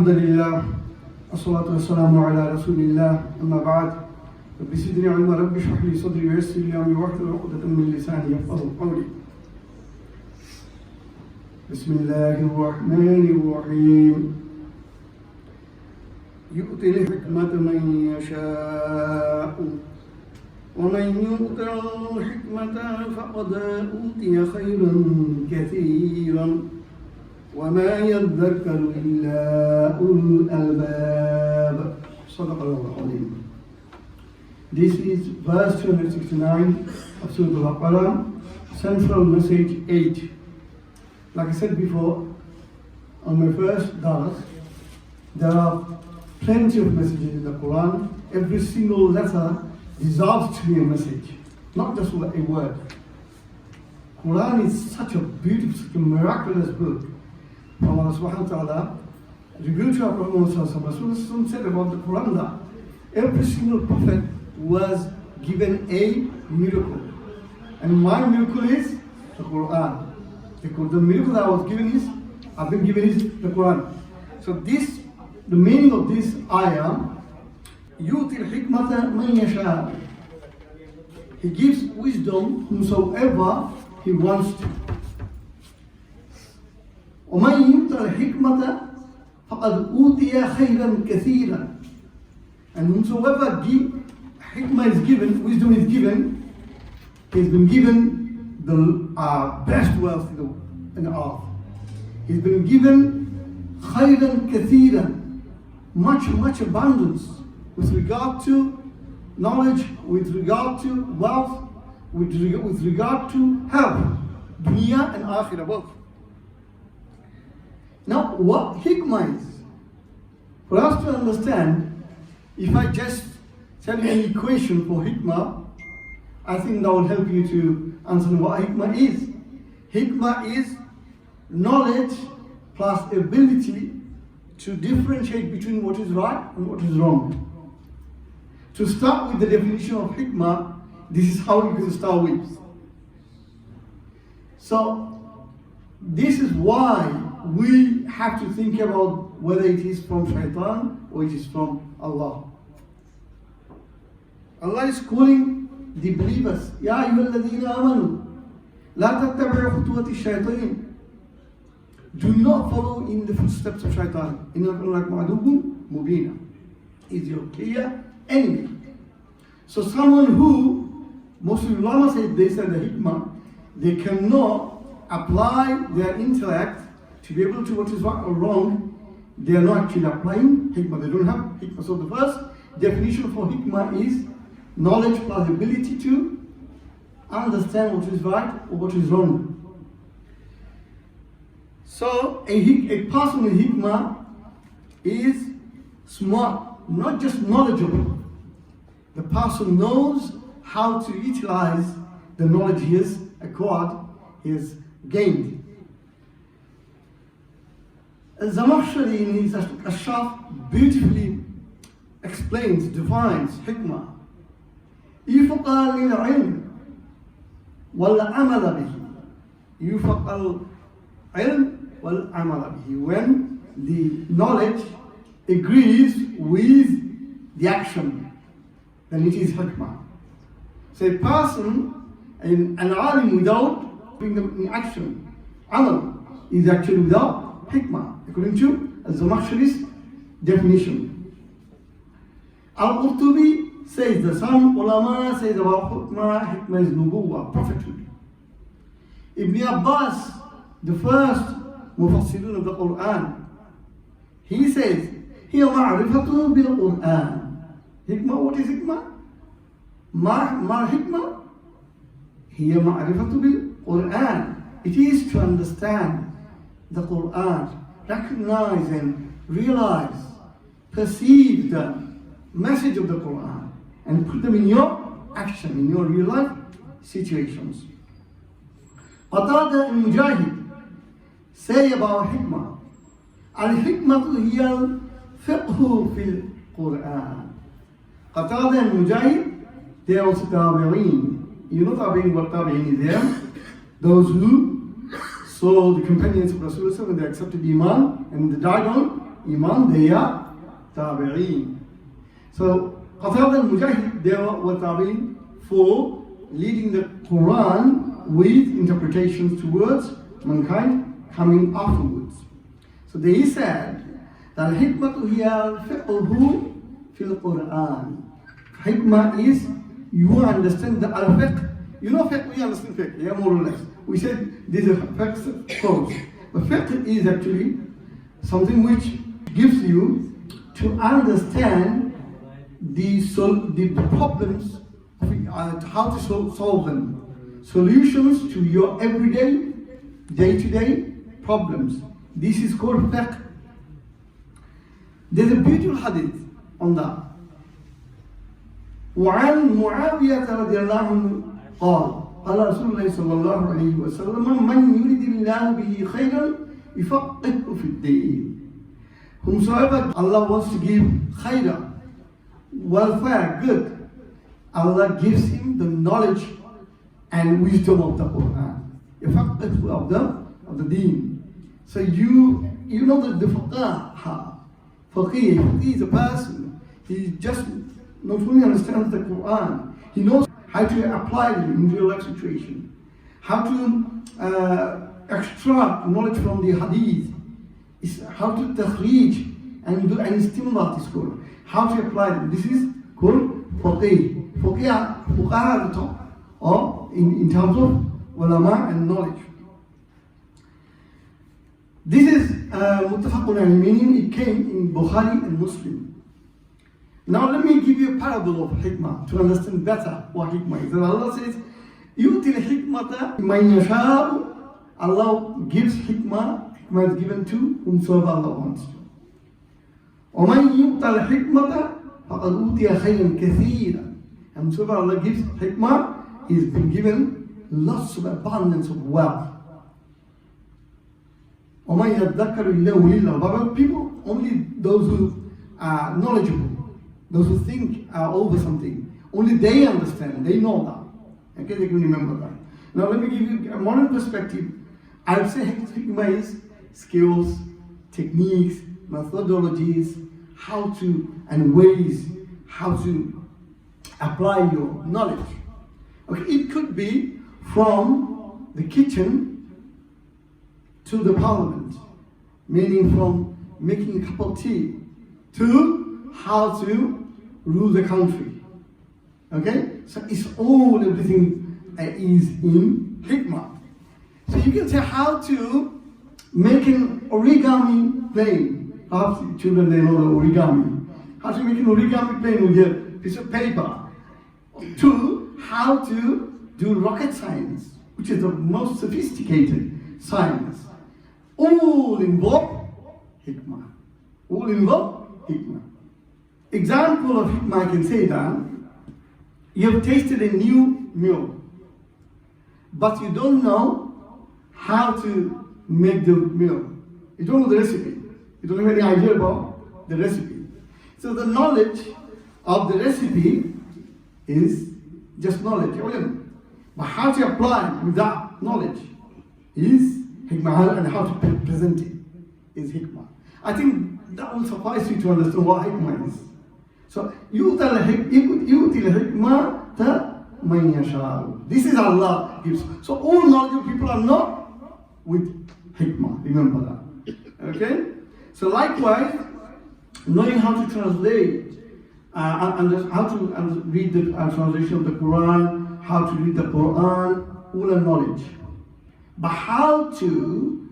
الحمد لله والصلاة والسلام على رسول الله أما بعد رب زدني علما رب اشرح لي صدري ويسر لي أمري واحلل عقدة من لساني يفقهوا قولي بسم الله الرحمن الرحيم يؤتي الحكمة من يشاء ومن يؤت الحكمة فقد أوتي خيرا كثيرا وما يذكر إلا أولو الألباب صدق الله العظيم. This is verse 269 of Suratul Baqara, central message 8. Like I said before, on my first dars, there are plenty of messages in the Quran. Every single letter deserves to be a message, not just a word. Quran is such a beautiful, such a miraculous book. Allah subhanahu wa ta'ala revealed to our Prophet said about the Quran that every single prophet was given a miracle. And my miracle is the Quran. The miracle that I was given is, I've been given is the Quran. So this, the meaning of this ayah, يُؤْتِي الْحِكْمَةَ مَنْ يَشَاءُ. He gives wisdom whomsoever he wants to. وَمَنْ يُؤْتَ الْحِكْمَةَ فَقَدْ أُوتِيَ خَيْرًا كَثِيرًا. And whomsoever hikmah is given, wisdom is given, he's been given the best wealth in the earth. He's been given خَيْرًا كَثِيرًا, much abundance with regard to knowledge, with regard to wealth, with regard to health, dunya and akhirah both. Now, what hikmah is? For us to understand, if I just tell you an equation for hikmah, I think that will help you to understand what hikmah is. Hikmah is knowledge plus ability to differentiate between what is right and what is wrong. To start with the definition of hikmah, this is how you can start with. So, this is why we have to think about whether it is from shaitan or it is from Allah. Allah is calling the believers, Ya ayyuhalladhina amanu, la tattabi'u khutuwati shaitan. Do not follow in the footsteps of shaitan. Innakum lakum aduwwun mubin. Is your clear enemy. So someone who, Muslim ulama said, they said the hikmah, they cannot apply their intellect to be able to what is right or wrong. They are not actually applying hikmah. They don't have hikmah. So the first definition for hikmah is knowledge plus ability to understand what is right or what is wrong. So a person with hikmah is smart, not just knowledgeable. The person knows how to utilize the knowledge he has acquired, he has gained. Zamakhshari in his Ashaf beautifully explains, defines hikmah. يُفَقَى لِلْعِلْمِ وَالْعَمَلَ بِهِ. يُفَقَى الْعِلْمِ وَالْعَمَلَ بِهِ. When the knowledge agrees with the action, then it is hikmah. So a person, an alim without putting them in action, amal, is actually without hikmah, according to Zamakhshari's definition. Al-Qurtubi says that some ulama says about hikmah is nubuwwah, prophethood. Ibn Abbas, the first mufassirun of the Quran, he says, هي معرفة بالقرآن. Hikmah, what is hikmah? Ma hikmah? هي معرفة بالقرآن. It is to understand the Quran, recognize and realize, perceive the message of the Quran and put them in your action, in your real life situations. Qatada and Mujahid say about hikmah, al-hikmatu hiya al-fiqhu fil Quran. Qatada and Mujahid, they are also tabi'een. You know tabi'een, what tabi'een is there? Those who saw the companions of Rasulullah when they accepted Iman and they died on Iman, they are tabi'een. So, Qatada and Mujahid, they were tabi'een for leading the Quran with interpretations towards mankind coming afterwards. So they said that Hikmah hiya al-fiqhu fil Quran. Hikmah is you understand the al-fiqh. You know fiqh, we understand fiqh, yeah, more or less. We said this is fiqh's cause. But fiqh is actually something which gives you to understand the problems, how to solve them. Solutions to your everyday, day-to-day problems. This is called fiqh. There's a beautiful hadith on that. وعن معاوية رضي الله عنه قال قال رسول الله صلى الله عليه وسلم من يريد الله به خيرا يفقهه في الدين. Whomsoever Allah wants to give khayra, welfare, good, Allah gives him the knowledge and wisdom of the Quran. Yafaqih of the deen. So you know that the faqih is a person. He just not only understands the Quran, he knows how to apply it in real life situation, how to extract knowledge from the hadith, how to takhrij and do any stimulate is called, how to apply them. This is called faqih. Fuqaha at the top, or in terms of ulama and knowledge. This is muttafaqun alayhi, meaning it came in Bukhari and Muslim. Now let me give you a parable of hikmah to understand better what hikmah is. And Allah says, يُؤْتِي الْحِكْمَةَ مَنْ يَشَاءُ. Allah gives hikmah. Hikmah is given to whomsoever Allah wants to. وَمَنْ يُؤْتَ الْحِكْمَةَ فَقَدْ أُوتِيَ خَيْرًا كَثِيرًا. And whomsoever Allah gives hikmah, he's been given lots of abundance of wealth. وَمَنْ يَذَّكَّرُ إِلَّهُ لِلَّهِ. But people, only those who are knowledgeable, those who think over something, only they understand, they know that. Okay, they can remember that. Now let me give you a modern perspective. I would say hikmah is skills, techniques, methodologies, how to, and ways how to apply your knowledge. Okay, it could be from the kitchen to the parliament, meaning from making a cup of tea to how to rule the country. Okay? So it's all, everything is in hikmah. So you can say how to make an origami plane. Perhaps children, they know the origami. How to make an origami plane with a piece of paper. To how to do rocket science, which is the most sophisticated science. All involve hikmah. All involve hikmah. Example of hikmah, I can say that you have tasted a new meal, but you don't know how to make the meal. You don't know the recipe. You don't have any idea about the recipe. So the knowledge of the recipe is just knowledge. But how to apply with that knowledge is hikmah, and how to present it is hikmah. I think that will suffice you to understand what hikmah is. So, يُؤْتِي الْحِكْمَةَ مَنْ يَشَاءُ. This is Allah gives. So all knowledgeable people are not with hikmah. Remember that. Okay? So likewise, knowing how to translate, and how to read the translation of the Quran, how to read the Quran, all are knowledge. But how to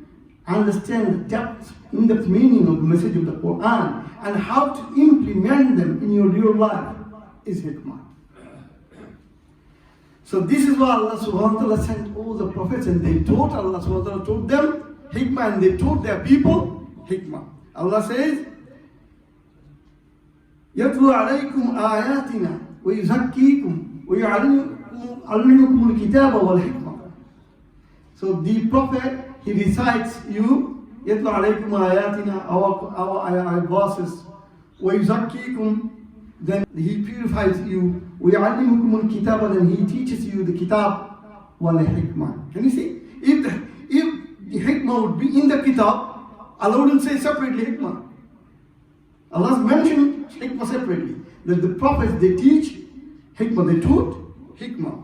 understand the in-depth meaning of the message of the Quran and how to implement them in your real life is hikmah. So this is why Allah subhanahu wa ta'ala sent all the prophets, and they taught, Allah subhanahu wa ta'ala taught them hikmah, and they taught their people hikmah. Allah says, يَتْلُو عَلَيْكُمْ آيَاتِنَا وَيُزَكِّيكُمْ وَيُعَلِّمُكُمُ الْكِتَابَ وَالْحِكْمَةَ. So the prophet, he recites you, يَتْلُو عَلَيْكُمْ آيَاتِنَا, our verses, وَيُزَكِّيكُمْ, then he purifies you, وَيُعَلِّمُكُمُ الْكِتَابَ, then he teaches you the kitab, وَالْحِكْمَةَ. Can you see? If the hikmah would be in the kitab, Allah wouldn't say separately hikmah. Allah mentioned Hikmah separately. That the prophets, they teach Hikmah, they taught Hikmah.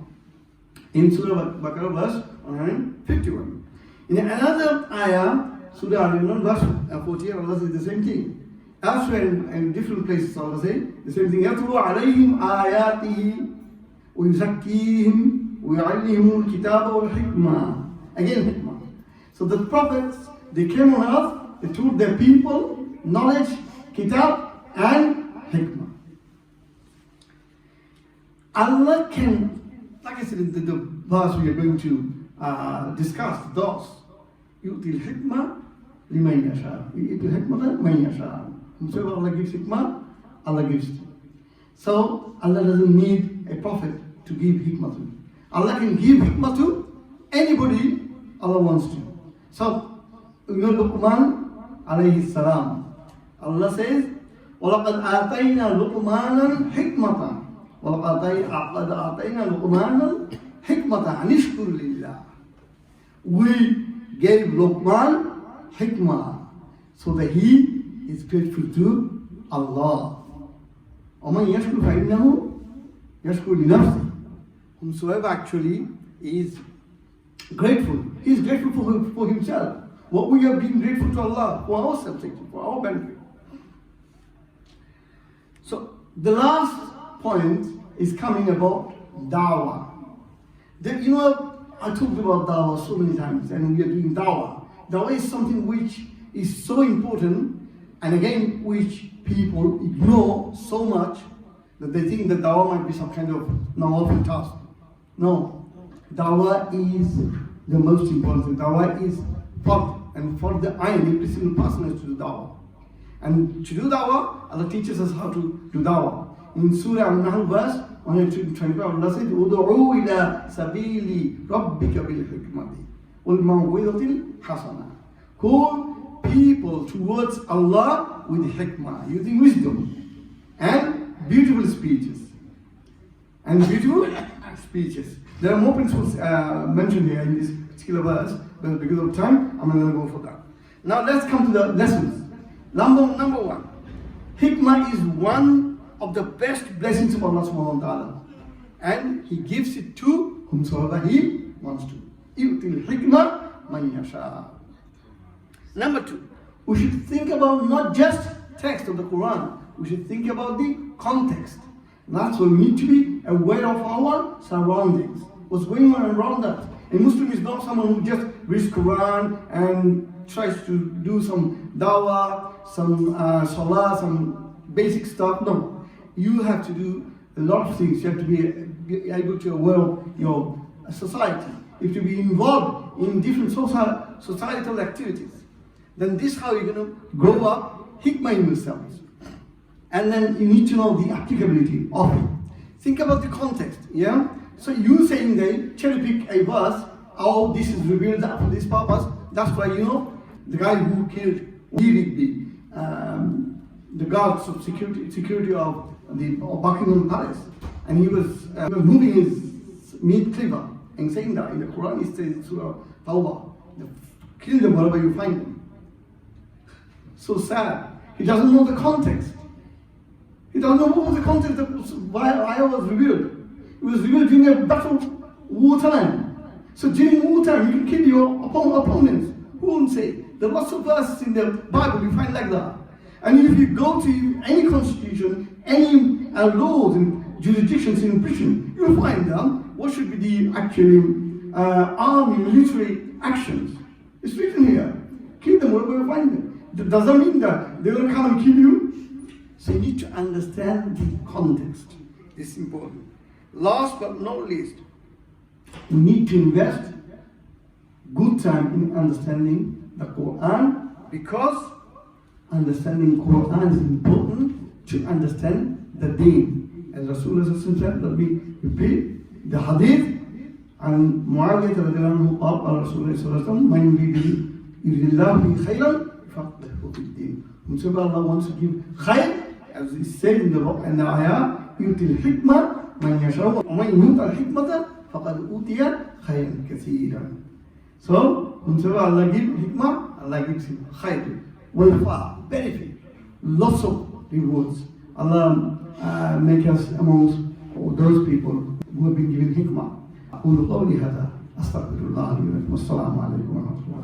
In Surah Baqara verse 151. In another ayah, Surah Al-Imran verse 48, Allah says the same thing. Elsewhere in different places, Allah says the same thing. يَتْلُو عَلَيْهِمْ آيَاتِهِ وَيُزَكِّيهِمْ وَيُعَلِّمُهُمُ الْكِتَابَ وَالْحِكْمَةَ. Again, Hikmah. So the prophets, they came on earth, they taught their people knowledge, kitab, and hikmah. Allah can, like I said in the verse we are going to discuss, those يُؤْتِي الْحِكْمَةَ لِمَنْ يَشَاءُ يُؤْتِي الْحِكْمَةَ مَنْ يَشَاءُ. Whosoever Allah gives hikmah, Allah gives it. So Allah doesn't need a prophet to give hikmah to. Allah can give hikmah to anybody Allah wants to. So, Luqman alayhi salam, Allah says, وَلَقَدْ آتَيْنَا لُقْمَانًا حِكْمَةً وَلَقَدْ آتَيْنَا لُقْمَانًا حِكْمَةً أَنِ اشْكُرْ لِلَّهِ. We gave Luqman hikmah so that he is grateful to Allah. وَمَنْ يَشْكُرْ فَإِنَّهُ يَشْكُرْ لِنَفْسِهِ. Whomsoever actually is grateful, he is grateful for himself. What we are being grateful to Allah for ourselves, for our benefit. So the last point is coming about dawah. I talked about dawah so many times, and we are doing dawah. Dawah is something which is so important, and again, which people ignore so much that they think that dawah might be some kind of nawafil task. No, dawah is the most important thing. Dawah is fard, and for the ayn, every single person has to do dawah. And to do dawah, Allah teaches us how to do dawah. In Surah Al-Nahl verse 125, Allah says, "Ud'u ila sabili rabbika bil hikmati wal maw'izatil hasana." Call people towards Allah with hikmah, using wisdom and beautiful speeches. There are more principles mentioned here in this particular verse, but because of time, I'm not going to go for that. Now let's come to the lessons. Number one, hikmah is one of the best blessings of Allah subhanahu wa ta'ala. And He gives it to whomsoever He wants to. يُؤْتِي الْحِكْمَةَ مَنْ يَشَاءُ. Number two, we should think about not just text of the Quran, we should think about the context. And that's why we need to be aware of our surroundings. What's going on around us. A Muslim is not someone who just reads Quran and tries to do some dawah, some salah, some basic stuff. No. You have to do a lot of things. You have to be able to aware of your society. You have to be involved in different societal activities. Then this is how you're going to grow up hikmah in yourselves. And then you need to know the applicability of it. Think about the context, yeah? So you saying that cherry pick a verse, oh, this is revealed for this purpose, that's why, the guy who killed the guards of security of the Buckingham Palace, and he was moving his meat cleaver and saying that in the Quran it says Surah Tawbah, kill them wherever you find them. So sad. He doesn't know the context. He doesn't know what was the context of why ayah was revealed. It was revealed during a battle, wartime. So during wartime, you can kill your opponents. Who won't say? There are lots of verses in the Bible you find like that. And if you go to any constitution, any laws and jurisdictions in Britain, you'll find them what should be the actual army, military actions. It's written here. Kill them wherever you find them. That doesn't mean that they're going to come and kill you. So you need to understand the context. It's important. Last but not least, we need to invest good time in understanding the Quran, because understanding Quran is important to understand the deen. As Rasulullah said, let me repeat the hadith and Muawiyah radiallahu anhu qala Rasulullah sallallahu alaihi wasallam, man yuridillahu bi khayran faqihuhu fid din. Whosoever Allah wants to give khayr, as is said in the ayah, yu'ti al-hikmah man yasha' wa man yu'ta al-hikmata faqad utiya khayran kathiran. So, whosoever Allah gives hikmah, Allah gives him khayr, welfare, benefit, lots of rewards. Allah make us amongst those people who have been given hikmah. أقول قولي هذا أستغفر الله لي ولكم والسلام عليكم ورحمة الله.